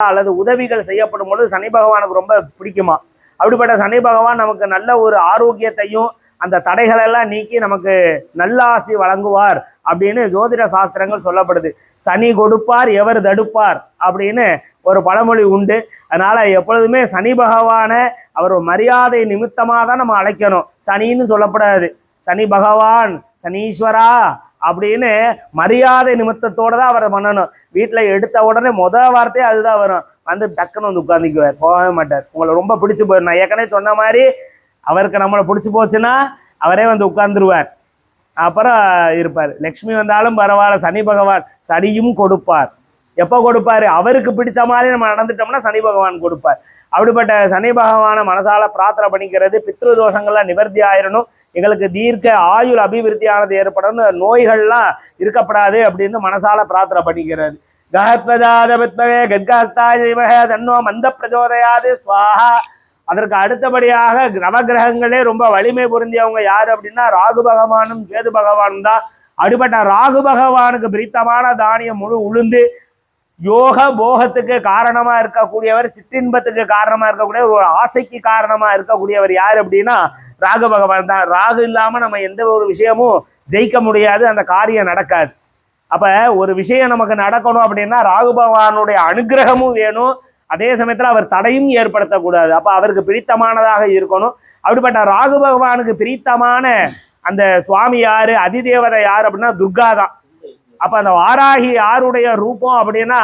அல்லது உதவிகள் செய்யப்படும் பொழுது சனி பகவானுக்கு ரொம்ப பிடிக்குமா. அப்படிப்பட்ட சனி பகவான் நமக்கு நல்ல ஒரு ஆரோக்கியத்தையும் அந்த தடைகளெல்லாம் நீக்கி நமக்கு நல்ல ஆசி வழங்குவார் அப்படின்னு ஜோதிட சாஸ்திரங்கள் சொல்லப்படுது. சனி கொடுப்பார் எவர் தடுப்பார் அப்படின்னு ஒரு பழமொழி உண்டு. அதனால எப்பொழுதுமே சனி பகவானை அவர் மரியாதை நிமித்தமாக தான் நம்ம அழைக்கணும். சனின்னு சொல்லப்படாது. சனி பகவான், சனீஸ்வரா அப்படின்னு மரியாதை நிமித்தத்தோடு தான் அவரை பண்ணணும். வீட்டில் எடுத்த உடனே வார்த்தையே அதுதான் வரும். வந்து டக்குன்னு வந்து உட்காந்துக்குவார், போகவே மாட்டார். உங்களை ரொம்ப பிடிச்சி போயிடும். நான் ஏற்கனவே சொன்ன மாதிரி அவருக்கு நம்மளை பிடிச்சி போச்சுன்னா அவரே வந்து உட்கார்ந்துருவார், அப்புறம் இருப்பார். லக்ஷ்மி வந்தாலும் பரவாயில்ல, சனி பகவான் சனியும் கொடுப்பார். எப்போ கொடுப்பாரு? அவருக்கு பிடிச்ச மாதிரி நம்ம நடந்துட்டோம்னா சனி பகவான் கொடுப்பார். அப்படிப்பட்ட சனி பகவானை மனசால பிரார்த்தனை பண்ணிக்கிறது. பித்ரு தோஷங்கள்லாம் நிவர்த்தி ஆயிரணும், எங்களுக்கு தீர்க்க ஆயுள் அபிவிருத்தியானது ஏற்படணும், நோய்கள்லாம் இருக்கப்படாது அப்படின்னு மனசால பிரார்த்தனை பண்ணிக்கிறது. கஹத்வஜாத வித்மவே கத்காஸ்தாய தன்னோ மந்த பிரஜோதயாது ஸ்வாஹா. அதற்கு அடுத்தபடியாக நவகிரகங்களே ரொம்ப வலிமை பொருந்தியவங்க யாரு அப்படின்னா ராகு பகவானும் கேது பகவானும் தான். அப்படிப்பட்ட ராகு பகவானுக்கு பிரித்தமான தானியம் முழு உளுந்து யோக போகத்துக்கு காரணமா இருக்கக்கூடியவர், சிற்றின்பத்துக்கு காரணமா இருக்கக்கூடிய ஒரு ஆசைக்கு காரணமா இருக்கக்கூடியவர் யார் அப்படின்னா ராகு பகவான் தான். ராகு இல்லாம நம்ம எந்த ஒரு விஷயமும் ஜெயிக்க முடியாது, அந்த காரியம் நடக்காது. அப்ப ஒரு விஷயம் நமக்கு நடக்கணும் அப்படின்னா ராகு பகவானுடைய அனுகிரகமும் வேணும், அதே சமயத்துல அவர் தடையும் ஏற்படுத்தக்கூடாது. அப்ப அவருக்கு பிரித்தமானதாக இருக்கணும். அப்படிப்பட்ட ராகு பகவானுக்கு பிரித்தமான அந்த சுவாமி யாரு, அதிதேவதை யார் அப்படின்னா துர்கா தான். அப்ப அந்த வாராகி யாருடைய ரூபம் அப்படின்னா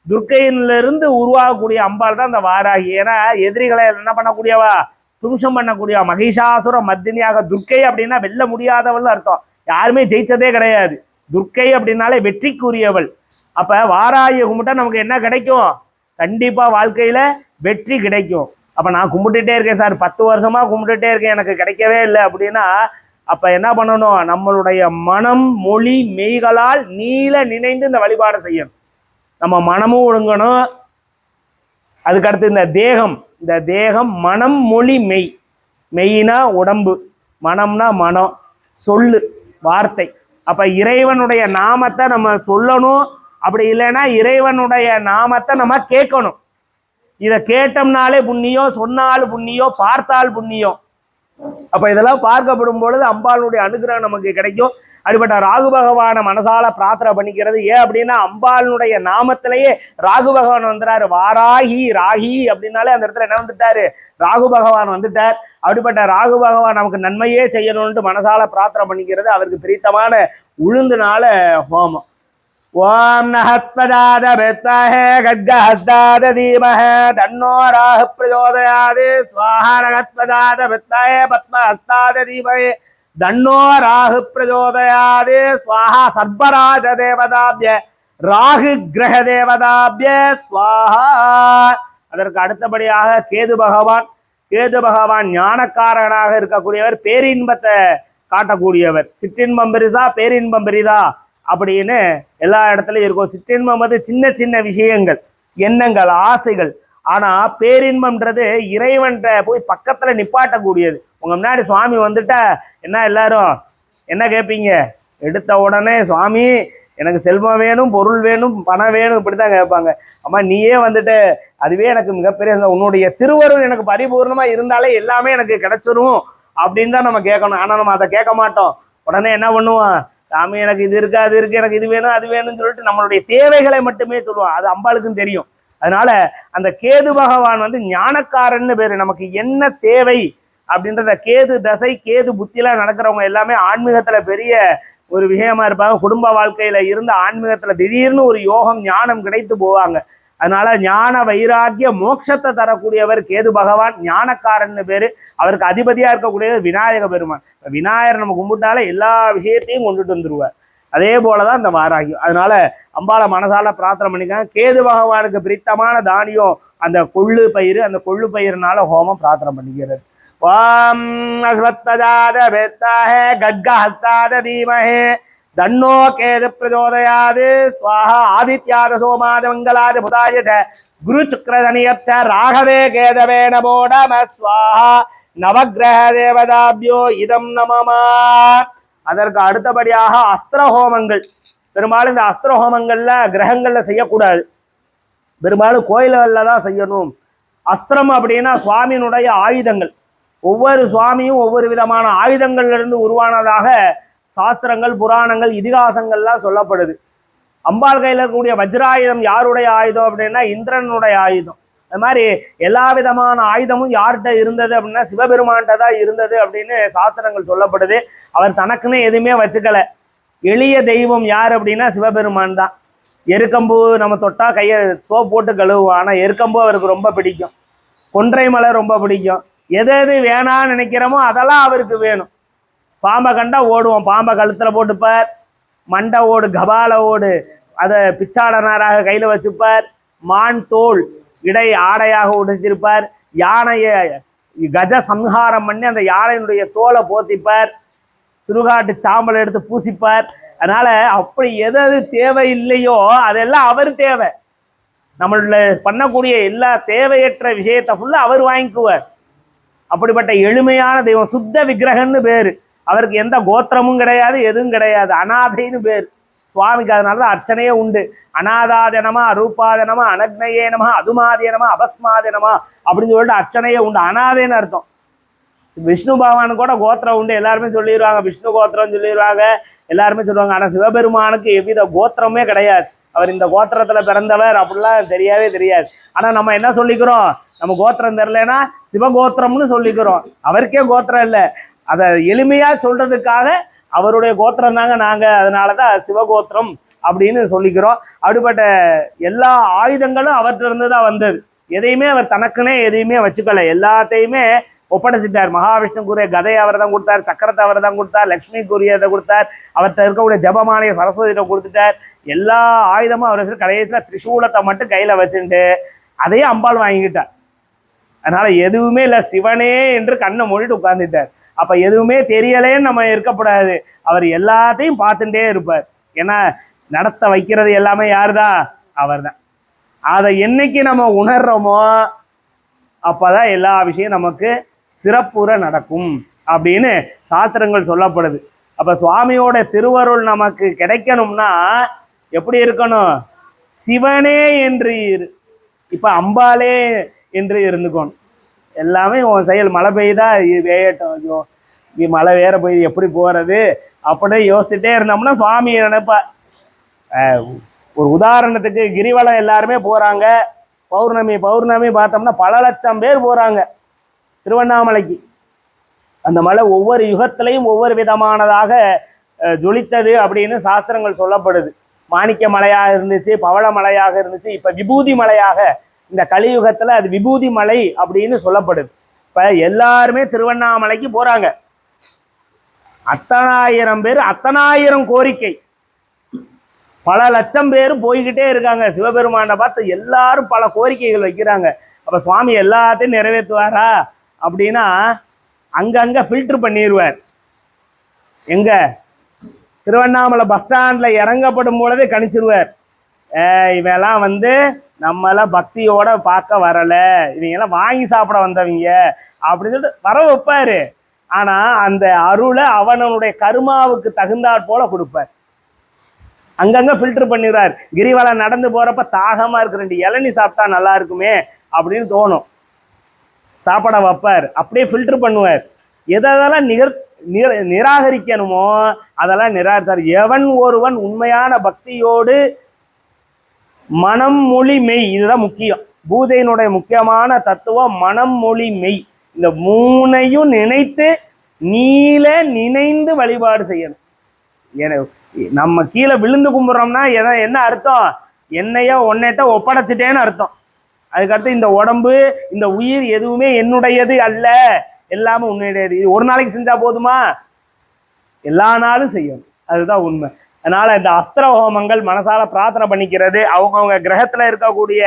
துர்க்கையிலிருந்து உருவாகக்கூடிய அம்பாள் தான் அந்த வாராகி. ஏன்னா எதிரிகளை என்ன பண்ணக்கூடியவா, தும்சம் பண்ணக்கூடியவா. மகிஷாசுர மத்தினியாக துர்க்கை அப்படின்னா வெல்ல முடியாதவள் அர்த்தம். யாருமே ஜெயிச்சதே கிடையாது. துர்க்கை அப்படின்னாலே வெற்றிக்குரியவள். அப்ப வாராகியை கும்பிட்டா நமக்கு என்ன கிடைக்கும்? கண்டிப்பா வாழ்க்கையில வெற்றி கிடைக்கும். அப்ப நான் கும்பிட்டுட்டே இருக்கேன் சார், 10 வருஷமா கும்பிட்டுட்டே இருக்கேன், எனக்கு கிடைக்கவே இல்லை அப்படின்னா அப்ப என்ன பண்ணணும்? நம்மளுடைய மனம் மொழி மெய்களால் நீல நினைந்து இந்த வழிபாடு செய்யணும். நம்ம மனமும் ஒழுங்கணும். அதுக்கடுத்து இந்த தேகம் மனம் மொழி மெய். மெய்னா உடம்பு, மனம்னா மனம், சொல்லு வார்த்தை. அப்ப இறைவனுடைய நாமத்தை நம்ம சொல்லணும். அப்படி இல்லைன்னா இறைவனுடைய நாமத்தை நம்ம கேட்கணும். இதை கேட்டோம்னாலே புண்ணியம், சொன்னால் புண்ணியம், பார்த்தால் புண்ணியம். அப்ப இதெல்லாம் பார்க்கப்படும் பொழுது அம்பாளுடைய அனுகிரகம் நமக்கு கிடைக்கும். அப்படிப்பட்ட ராகு பகவானை மனசால பிரார்த்தனை பண்ணிக்கிறது. ஏன் அப்படின்னா அம்பாளுடைய நாமத்திலேயே ராகு பகவான் வந்துட்டாரு. வாராகி ராகி அப்படின்னாலே அந்த இடத்துல என்ன வந்துட்டாரு? ராகு பகவான் வந்துட்டார். அப்படிப்பட்ட ராகு பகவான் நமக்கு நன்மையே செய்யணும்னு மனசால பிரார்த்தனை பண்ணிக்கிறது. அவருக்கு பிரித்தமான உளுந்துனால ஹோமம். ஓம் நஹத்வஜாத வித்மஹே கத்கஹஸ்தாத தீமஹே தன்னோ ராகு பிரச்சோதயாத் ஸ்வாஹா. நஹத்வஜாத வித்மஹே பத்மஹஸ்தாத தீமஹே தன்னோ ராகு பிரச்சோதயாத் ஸ்வாஹா. சர்பராஜ தேவதாப்ய ராகு கிரக தேவதாப்ய ஸ்வாஹா. அதற்கு அடுத்தபடியாக கேது பகவான் ஞானக்காரனாக இருக்கக்கூடியவர், பேரின்பத்தை காட்டக்கூடியவர். சிற்றின்பம் பெரிசா பேரின்பம் பெரிதா அப்படின்னு எல்லா இடத்துலயும் இருக்கும். சிற்றின்பம் வந்து சின்ன சின்ன விஷயங்கள், எண்ணங்கள், ஆசைகள். ஆனா பேரின்பம்ன்றது இறைவன்கிட்ட போய் பக்கத்துல நிப்பாட்டக்கூடியது. உங்க முன்னாடி சுவாமி வந்துட்டா என்ன எல்லாரும் என்ன கேட்பீங்க? எடுத்த உடனே சுவாமி எனக்கு செல்வம் வேணும், பொருள் வேணும், பணம் வேணும், இப்படித்தான் கேட்பாங்க. அம்மா நீயே வந்துட்டு அதுவே எனக்கு மிகப்பெரிய, உன்னுடைய திருவருள் எனக்கு பரிபூர்ணமா இருந்தாலே எல்லாமே எனக்கு கிடைச்சிரும் அப்படின்னு தான் நம்ம கேட்கணும். ஆனா நம்ம அதை கேட்க மாட்டோம். உடனே என்ன பண்ணுவோம்? சாமி எனக்கு இது இருக்கு, அது இருக்கு, எனக்கு இது வேணும், அது வேணும்னு சொல்லிட்டு நம்மளுடைய தேவைகளை மட்டுமே சொல்லுவோம். அது அம்பாளுக்கும் தெரியும். அதனால அந்த கேது பகவான் வந்து ஞானக்காரன்னு பேரு. நமக்கு என்ன தேவை அப்படின்றத கேது தசை கேது புத்தியெல்லாம் நடக்கிறவங்க எல்லாமே ஆன்மீகத்துல பெரிய ஒரு விஷயமா இருப்பாங்க. குடும்ப வாழ்க்கையில இருந்து ஆன்மீகத்துல திடீர்னு ஒரு யோகம் ஞானம் கிடைத்து போவாங்க. அதனால ஞான வைராக்கிய மோட்சத்தை தரக்கூடியவர் கேது பகவான். ஞானக்காரன்னு பேரு. அவருக்கு அதிபதியா இருக்கக்கூடியவர் விநாயக பெருமான். விநாயகர் நம்ம கும்பிட்டாலே எல்லா விஷயத்தையும் கொண்டுட்டு வந்துருவார். அதே போலதான் இந்த வாராகி. அதனால அம்பாளை மனசால பிரார்த்தனை பண்ணிக்காங்க. கேது பகவானுக்கு பிரித்தமான தானியம் அந்த கொள்ளு பயிர். அந்த கொள்ளு பயிர்னால ஹோமம் பிரார்த்தனை பண்ணிக்கிறது. ஓம் அஸ்வத்வஜாத வித்மஹே கத்கஹஸ்தாத தீமஹே தன்னோ கேது பிரச்சோதயாத் ஸ்வாஹா. ஆதித்யாத சோமாத மங்களாத புதாய ச குரு சுக்ர சனியச்ச ராகவே கேதவே நமோ நம ஸ்வாஹா. நவகிரக தேவதாபியோ இதம் நமமா. அதற்கு அடுத்தபடியாக அஸ்திர ஹோமங்கள். பெரும்பாலும் இந்த அஸ்திர ஹோமங்கள்ல கிரகங்கள்ல செய்யக்கூடாது. பெரும்பாலும் கோயில்களில் தான் செய்யணும். அஸ்திரம் அப்படின்னா சுவாமியினுடைய ஆயுதங்கள். ஒவ்வொரு சுவாமியும் ஒவ்வொரு விதமான ஆயுதங்கள்ல இருந்து உருவானதாக சாஸ்திரங்கள், புராணங்கள், இதிகாசங்கள்லாம் சொல்லப்படுது. அம்பாள் கையில் இருக்கக்கூடிய வஜ்ராயுதம் யாருடைய ஆயுதம் அப்படின்னா இந்திரனுடைய ஆயுதம். அது மாதிரி எல்லா விதமான ஆயுதமும் யார்கிட்ட இருந்தது அப்படின்னா சிவபெருமான்கிட்ட தான் இருந்தது அப்படின்னு சாஸ்திரங்கள் சொல்லப்படுது. அவர் தனக்குன்னு எதுவுமே வச்சுக்கல. எளிய தெய்வம் யார் அப்படின்னா சிவபெருமான் தான். எருக்கம்பூ நம்ம தொட்டா கையை சோப் போட்டு கழுவுவோம். ஆனால் எருக்கம்பூ அவருக்கு ரொம்ப பிடிக்கும். கொன்றை மலை ரொம்ப பிடிக்கும். எது எது வேணான்னு நினைக்கிறோமோ அதெல்லாம் அவருக்கு வேணும். பாம்பை கண்டா ஓடுவோம், பாம்பை கழுத்தில் போட்டுப்பார். மண்டை ஓடு, கபால ஓடு அதை பிச்சாடனாராக கையில் வச்சுப்பார். மான் தோல் இடை ஆடையாக உடுத்திருப்பார். யானையை கஜ சம்ஹாரம் பண்ணி அந்த யானையினுடைய தோலை போத்திப்பார். சுடுகாட்டு சாம்பல் எடுத்து பூசிப்பார். அதனால அப்படி எது தேவை இல்லையோ அதெல்லாம் அவர் தேவை. நம்மள பண்ணக்கூடிய எல்லா தேவையற்ற விஷயத்தை ஃபுல்லாக அவர் வாங்கிக்குவார். அப்படிப்பட்ட எளிமையான தெய்வம். சுத்த விக்கிரகன்னு பேர். அவருக்கு எந்த கோத்திரமும் கிடையாது, எதுவும் கிடையாது. அநாதைன்னு பேர் சுவாமிக்கு. அதனாலதான் அர்ச்சனையே உண்டு. அநாதாதனமா, அரூபாதனமா, அனக்னயேனமா, அதுமாதியனமா, அபஸ்மாதனமா அப்படின்னு சொல்லிட்டு அர்ச்சனையே உண்டு. அநாதைன்னு அர்த்தம். விஷ்ணு பகவானு கூட கோத்திரம் உண்டு. எல்லாருமே சொல்லிடுவாங்க விஷ்ணு கோத்திரம் சொல்லிடுவாங்க, எல்லாருமே சொல்லுவாங்க. ஆனா சிவபெருமானுக்கு எவ்வித கோத்திரமே கிடையாது. அவர் இந்த கோத்திரத்துல பிறந்தவர் அப்படிலாம் தெரியவே தெரியாது. ஆனா நம்ம என்ன சொல்லிக்கிறோம், நம்ம கோத்திரம் தெரியலன்னா சிவகோத்திரம்னு சொல்லிக்கிறோம். அவருக்கே கோத்திரம் இல்லை. அதை எளிமையா சொல்றதுக்காக அவருடைய கோத்திரம் தாங்க நாங்க, அதனாலதான் சிவகோத்திரம் அப்படின்னு சொல்லிக்கிறோம். அப்படிப்பட்ட எல்லா ஆயுதங்களும் அவர்கிட்ட இருந்து தான் வந்தது. எதையுமே அவர் தனக்குன்னே எதையுமே வச்சுக்கல. எல்லாத்தையுமே ஒப்படைச்சிட்டார். மகாவிஷ்ணுக்குரிய கதையை அவர் தான் கொடுத்தார், சக்கரத்தை அவர் தான் கொடுத்தார், லக்ஷ்மிக்குரியதை கொடுத்தார், அவர்கிட்ட இருக்கக்கூடிய ஜபமாலையை சரஸ்வதியிட்ட கொடுத்துட்டார். எல்லா ஆயுதமும் அவர் கடைசியில் திரிசூலத்தை மட்டும் கையில வச்சுட்டு அதையே அம்பாள் வாங்கிக்கிட்டார். அதனால எதுவுமே இல்லை, சிவனே என்று கண்ணை மூடிட்டு உட்கார்ந்துட்டார். அப்ப எதுவுமே தெரியலேன்னு நம்ம இருக்கப்படாது. அவர் எல்லாத்தையும் பார்த்துட்டே இருப்பார். ஏன்னா நடத்த வைக்கிறது எல்லாமே யாருதான், அவர் தான். அதை என்னைக்கு நம்ம உணர்றோமோ அப்பதான் எல்லா விஷயம் நமக்கு சிறப்புற நடக்கும் அப்படின்னு சாஸ்திரங்கள் சொல்லப்படுது. அப்ப சுவாமியோட திருவருள் நமக்கு கிடைக்கணும்னா எப்படி இருக்கணும், சிவனே என்று இப்ப அம்பாலே என்று இருந்துக்கணும். எல்லாமே உன் செயல். மழை பெய்யுதா, வேயட்டும், ஐயோ மழை வேற பெய்யுது எப்படி போறது அப்படியே யோசிச்சுட்டே இருந்தோம்னா சுவாமியை நினைப்பா. ஒரு உதாரணத்துக்கு கிரிவலம் எல்லாருமே போறாங்க. பௌர்ணமி பார்த்தோம்னா பல லட்சம் பேர் போறாங்க திருவண்ணாமலைக்கு. அந்த மலை ஒவ்வொரு யுகத்திலையும் ஒவ்வொரு விதமானதாக ஜொலித்தது அப்படின்னு சாஸ்திரங்கள் சொல்லப்படுது. மாணிக்க மலையாக இருந்துச்சு, பவள மலையாக இருந்துச்சு, இப்ப விபூதி மலையாக இந்த கலியுகத்துல அது விபூதி மலை அப்படின்னு சொல்லப்படுது. இப்ப எல்லாருமே திருவண்ணாமலைக்கு போறாங்க. அத்தனாயிரம் பேர், அத்தனாயிரம் கோரிக்கை, பல லட்சம் பேர் போய்கிட்டே இருக்காங்க. சிவபெருமானை பார்த்து எல்லாரும் பல கோரிக்கைகள் வைக்கிறாங்க. அப்ப சுவாமி எல்லாத்தையும் நிறைவேற்றுவாரா அப்படின்னா அங்கங்க ஃபில்டர் பண்ணிடுவார். எங்க திருவண்ணாமலை பஸ் ஸ்டாண்ட்ல இறங்கப்படும் பொழுதே கணிச்சிருவார். இவெல்லாம் நம்மளாம் பக்தியோட பார்க்க வரல, இவங்கெல்லாம் வாங்கி சாப்பிட வந்தவங்க அப்படின்னு சொல்லிட்டு வர வைப்பாரு. ஆனா அந்த அருளை அவனுடைய கருமாவுக்கு தகுந்தாற் போல கொடுப்பார். அங்கங்க ஃபில்டர் பண்ணிடுறார். கிரிவலம் நடந்து போறப்ப தாகமா இருக்கு, 2 இளநீ சாப்பிட்டா நல்லா இருக்குமே அப்படின்னு தோணும், சாப்பாட வைப்பார். அப்படியே ஃபில்டர் பண்ணுவார். எதெல்லாம் நிராகரிக்கணுமோ அதெல்லாம் நிராகரித்தார். எவன் ஒருவன் உண்மையான பக்தியோடு மனம் மொழி மெய், இதுதான் முக்கியம். பூஜையினுடைய முக்கியமான தத்துவம் மனம் மொழி மெய். இந்த 3ஐயும் நினைத்து நினைந்து வழிபாடு செய்யணும். நம்ம கீழே விழுந்து கும்பிட்றோம்னா என்ன அர்த்தம், என்னையோ உன்னைட்ட ஒப்படைச்சிட்டேன்னு அர்த்தம். அதுக்கடுத்து இந்த உடம்பு இந்த உயிர் எதுவுமே என்னுடையது அல்ல, எல்லாமே உன்னுடையது. ஒரு நாளைக்கு செஞ்சா போதுமா, எல்லா நாளும் செய்யணும், அதுதான் உண்மை. அதனால இந்த அஸ்திர ஹோமங்கள் மனசால பிரார்த்தனை பண்ணிக்கிறது, அவங்கவுங்க கிரகத்துல இருக்கக்கூடிய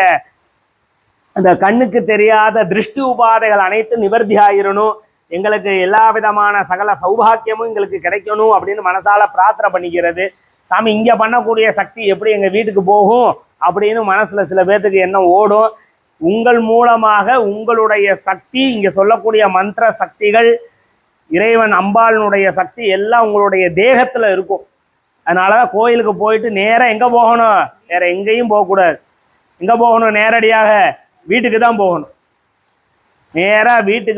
அந்த கண்ணுக்கு தெரியாத திருஷ்டி உபாதைகள் அனைத்தும் நிவர்த்தி ஆகிடணும், எங்களுக்கு எல்லா விதமான சகல சௌபாக்கியமும் எங்களுக்கு கிடைக்கணும் அப்படின்னு மனசால பிரார்த்தனை பண்ணிக்கிறது. சாமி இங்க பண்ணக்கூடிய சக்தி எப்படி எங்க வீட்டுக்கு போகும் அப்படின்னு மனசுல சில பேர்த்துக்கு எண்ணம் ஓடும். உங்கள் மூலமாக உங்களுடைய சக்தி, இங்க சொல்லக்கூடிய மந்திர சக்திகள், இறைவன் அம்பாளினுடைய சக்தி எல்லாம் உங்களுடைய தேகத்துல இருக்கும். அதனாலதான் கோயிலுக்கு போயிட்டு நேரம் எங்க போகணும், வேற எங்கேயும் போகக்கூடாது. எங்க போகணும்? நேரடியாக வீட்டுக்கு தான் போகணும். நேரா வீட்டுக்கு